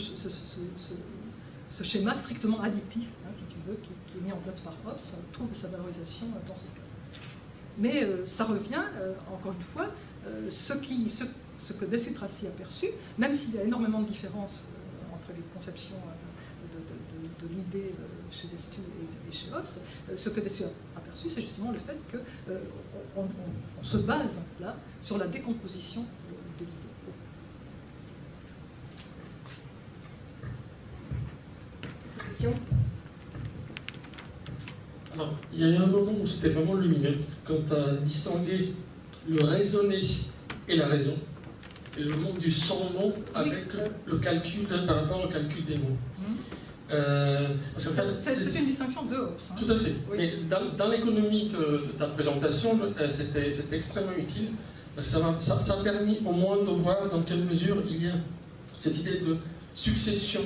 schéma strictement additif, hein, si tu veux, qui est mis en place par Hobbes, trouve sa valorisation dans ce cas. Mais ça revient, encore une fois, ce que Destutt Tracy a perçu, même s'il y a énormément de différences entre les conceptions de l'idée chez Destutt et chez Hobbes, ce que Destutt a perçu, c'est justement le fait qu'on se base là sur la décomposition de l'idée. Question ? Alors, il y a eu un moment où c'était vraiment lumineux, quand tu as distingué le raisonner et la raison, et le monde du sans-mot avec le calcul par rapport au calcul des mots. C'est une distinction de Hobbes. Hein. Tout à fait. Oui. Mais dans l'économie de ta présentation, c'était extrêmement utile. Ça a permis au moins de voir dans quelle mesure il y a cette idée de succession,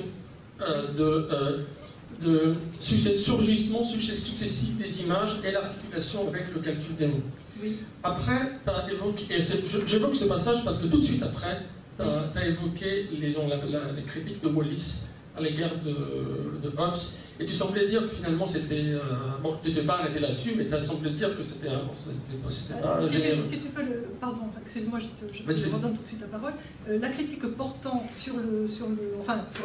de surgissement successif des images et l'articulation avec le calcul des mots. Oui. Après, tu as évoqué, et j'évoque ce passage parce que tout de suite après, tu as évoqué les critiques de Wallis à l'égard de Hobbes, et tu semblais dire que finalement c'était... bon, tu n'étais pas arrêté là-dessus, mais tu as semblé dire que c'était pas généreux. Si tu peux pardon, excuse-moi, je te redonne tout de suite la parole. La critique portant sur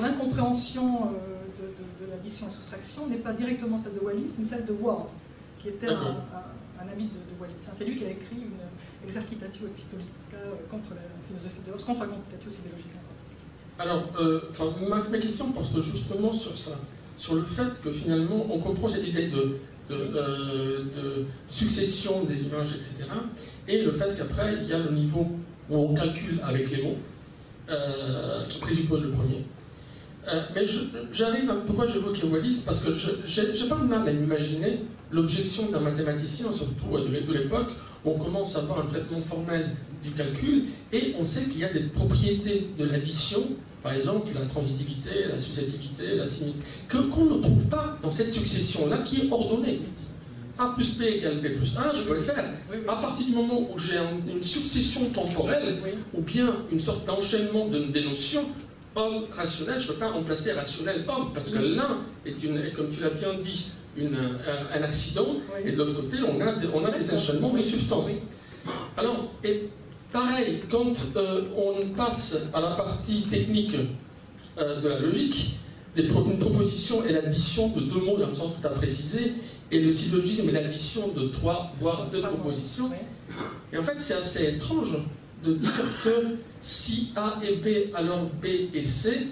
l'incompréhension de l'addition et soustraction n'est pas directement celle de Wallis, mais celle de Ward, qui était un ami de Wallis. C'est lui qui a écrit une Exercitatio Epistolica contre la philosophie de Hobbes, contre la computatio sibilogica. Alors, ma question porte justement sur ça, sur le fait que finalement on comprend cette idée de succession des images, etc. Et le fait qu'après il y a le niveau où on calcule avec les mots, qui présuppose le premier. Mais j'arrive, pourquoi j'évoquais Wallis? Parce que j'ai pas de mal à imaginer l'objection d'un mathématicien, surtout de l'époque, on commence à avoir un traitement formel du calcul, et on sait qu'il y a des propriétés de l'addition, par exemple la transitivité, la susceptibilité, la symétrie, qu'on ne trouve pas dans cette succession-là qui est ordonnée. A plus B égale B plus 1, je peux le faire. À partir du moment où j'ai une succession temporelle, ou bien une sorte d'enchaînement des notions, homme rationnel, je ne peux pas remplacer rationnel homme, parce que l'un est, comme tu l'as bien dit, un accident, et de l'autre côté, on a des enchaînements de substances. Alors, et pareil, quand on passe à la partie technique de la logique, une proposition est l'addition de deux mots, dans le sens que tu as précisé, et le syllogisme est l'addition de 3, voire 2 propositions. Et en fait, c'est assez étrange de dire que si A et B, alors B et C,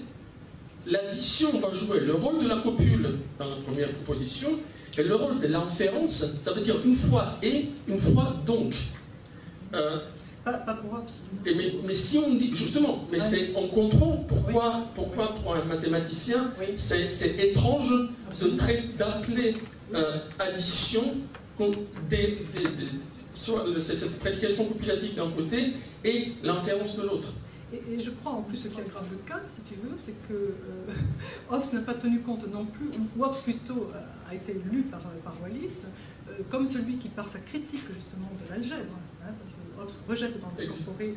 l'addition va jouer le rôle de la copule dans la première proposition, et le rôle de l'inférence, ça veut dire une fois et, une fois donc. Pas pour Hobbes. Mais si on dit, justement, mais on comprend pourquoi pour un mathématicien, c'est étrange d'appeler addition cette prédication copulative d'un côté et l'inférence de l'autre. Et je crois en plus ce qui aggrave le cas, si tu veux, c'est que Hobbes n'a pas tenu compte non plus, ou Hobbes plutôt a été lu par Wallis, comme celui qui, par sa critique justement de l'algèbre, parce que Hobbes rejette d'incorporer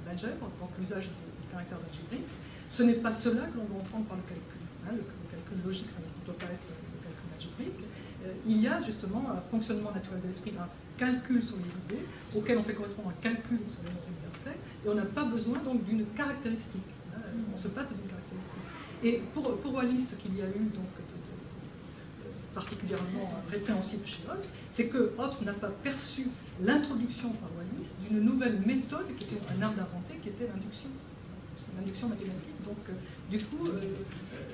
l'algèbre, donc l'usage du caractère algébrique, ce n'est pas cela que l'on doit entendre par le calcul. Le calcul logique, ça ne doit pas être le calcul algébrique. Il y a justement un fonctionnement naturel de l'esprit, un calcul sur les idées, auquel on fait correspondre un calcul sur les noms universels, et on n'a pas besoin donc d'une caractéristique. On se passe d'une caractéristique. Et pour Wallis, ce qu'il y a eu donc particulièrement répréhensible chez Hobbes, c'est que Hobbes n'a pas perçu l'introduction par Wallis d'une nouvelle méthode qui était un art d'inventer, qui était l'induction. C'est l'induction mathématique. Donc, du coup,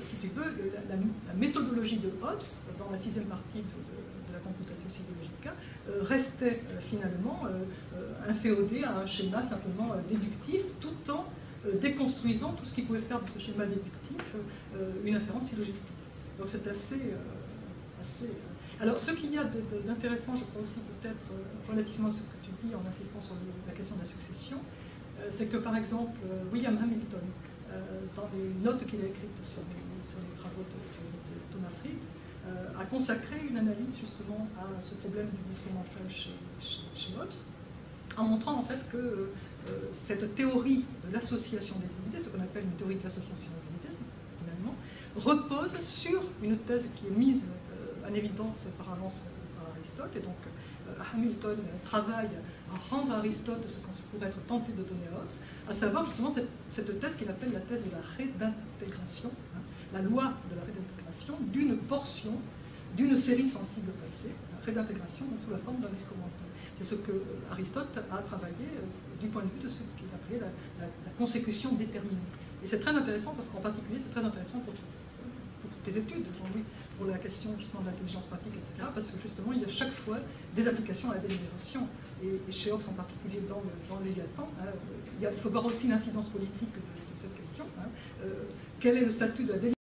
si tu veux, la méthodologie de Hobbes, dans la 6e partie de la Computatio Syllogica, restait finalement inféodée à un schéma simplement déductif, tout en déconstruisant tout ce qui pouvait faire de ce schéma déductif une inférence syllogistique. Donc c'est assez... Alors, ce qu'il y a d'intéressant, je crois aussi peut-être relativement à ce que tu dis en insistant sur la question de la succession, c'est que par exemple, William Hamilton, dans des notes qu'il a écrites sur les travaux de Thomas Reid, a consacré une analyse justement à ce problème du discours mental chez Hobbes, en montrant en fait que cette théorie de l'association des idées, ce qu'on appelle une théorie de l'association des idées, finalement, repose sur une thèse qui est mise en évidence par avance par Aristote, et donc Hamilton travaille à rendre à Aristote ce qu'on pourrait être tenté de donner à Hobbes, à savoir justement cette thèse qu'il appelle la thèse de la rédintégration, la loi de la rédintégration d'une portion d'une série sensible passée, la rédintégration sous la forme d'un discours mental. C'est ce que Aristote a travaillé du point de vue de ce qu'il appelait la consécution déterminée. Et c'est très intéressant, parce qu'en particulier, c'est très intéressant pour tes études, Jean-Louis, pour la question justement de l'intelligence pratique, etc., parce que justement, il y a chaque fois des applications à la délibération. Et chez Hobbes en particulier, dans le Léviathan, il faut voir aussi l'incidence politique de cette question. Quel est le statut de la délibération